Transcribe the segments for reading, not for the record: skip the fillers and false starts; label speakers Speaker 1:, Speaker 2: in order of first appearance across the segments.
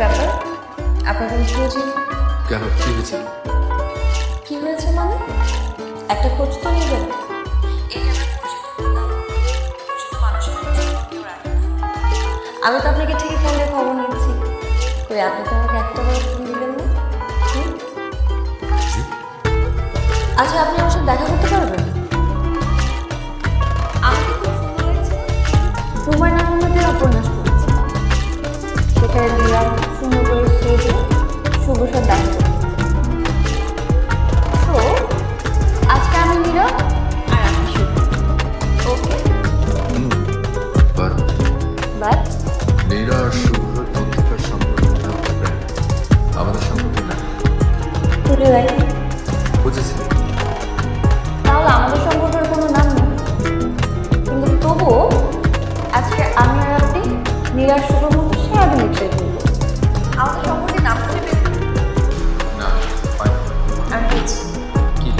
Speaker 1: ব্যাপার? আপনার কোনো খোঁজ নেই?
Speaker 2: কেন, কি হয়েছে?
Speaker 1: কি হয়েছে মানে? একটা খোঁজ তো নেবেন। এই জায়গায় পরিচিত মানুষের কেউ রাখে না। আমি তো আপনাকে ঠিকই ফোন দিয়ে খবর নিচ্ছি, কই আপনি তো আমাকে একটা বার ফোন দিলেন না। আচ্ছা, আপনি আমার সাথে দেখা করতে পারবেন? আমাকে খুব সুন্দর লাগছে। হুমায়ুন আহমেদের উপন্যাস পড়েছি, সেখানে দিলাম সুন্দর করে সেজে শুভ সাথে দেখা করতে। তো আজকে আমি নীরব আর আপনি শুভ। ওকে, বাট
Speaker 2: নীরা আর শুভ্রর মধ্যকার সম্পর্কটা আমাদের সম্পর্ক না।
Speaker 1: তুলে দেখেন,
Speaker 2: বুঝেছি।
Speaker 1: তাহলে আমাদের সম্পর্কের কোনো নাম নেই, কিন্তু তবুও আজকে আমি আর আপনি নীরার শুভর মতো সারাদিন এক্সাইট করবো। আমাদের সম্পর্কে নাম করে দেবেন।
Speaker 2: না, পাই না।
Speaker 1: আমি বলছি
Speaker 2: কি?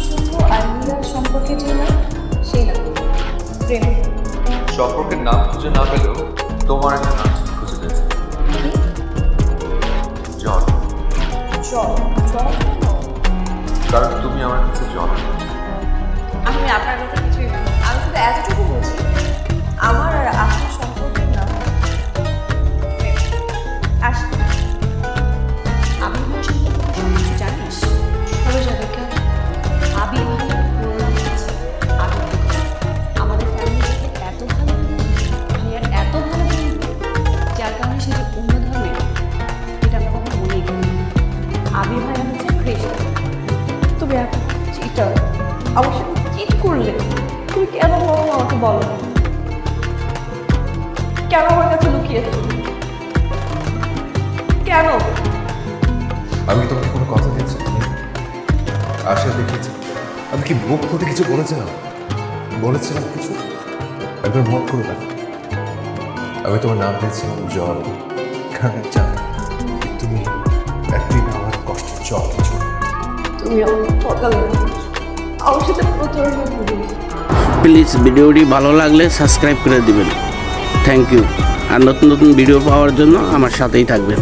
Speaker 1: শুভ আর নীরার সম্পর্কে যে নাম, সেই নাম প্রেম।
Speaker 2: সম্পর্কের নাম খুঁজে না পেলেও তোমার একটা নাম খুঁজে পেয়েছে।
Speaker 1: কি?
Speaker 2: জন।
Speaker 1: জল। জল কেন?
Speaker 2: কারণ তুমি আমার কাছে জন।
Speaker 1: আমি আপনার কথা কিছুই বলি, আমি শুধু এতটুকু বলছি, আমার আর আপনার সম্পর্কের নাম প্রেম। আসলে আবির ভাইয়ের সম্পর্কে সব কিছু জানিস? সবাই জানে কেন? আবির ভাইয়ের পুরো হচ্ছে আবির ভাই। আমাদের ফ্যামিলিকে এত ভালো ভাইয়ার এত ভালো যার কারণে সে যে অন্য ধর্মের, এটা আমরা কখনো মনেই করি না। আবির ভাইয়া হচ্ছে খ্রিস্টান। তবে এখন এটা আমার সাথে কি করলে? তুমি কেন বলো না, আমাকে বলো। কেন আমার কাছে লুকিয়েছো? কেন?
Speaker 3: আমি তোমাকে কোনো কথা দিয়েছি, আশা দেখিয়েছি। আমি কি মুখ খুঁজে কিছু বলেছিলাম কিছু? একবার মত করে দেখো। আমি তোমার নাম দিয়েছিলাম জল, কারণ আমি জানি তুমি একদিন আমার কষ্টের জল কিছু।
Speaker 1: তুমি আমার সকালে আমার সাথে প্রতারণা করি।
Speaker 4: প্লিজ ভিডিওটি ভালো লাগলে সাবস্ক্রাইব করে দিবেন। Thank you. আর নতুন নতুন ভিডিও পাওয়ার জন্য আমার সাথেই থাকবেন।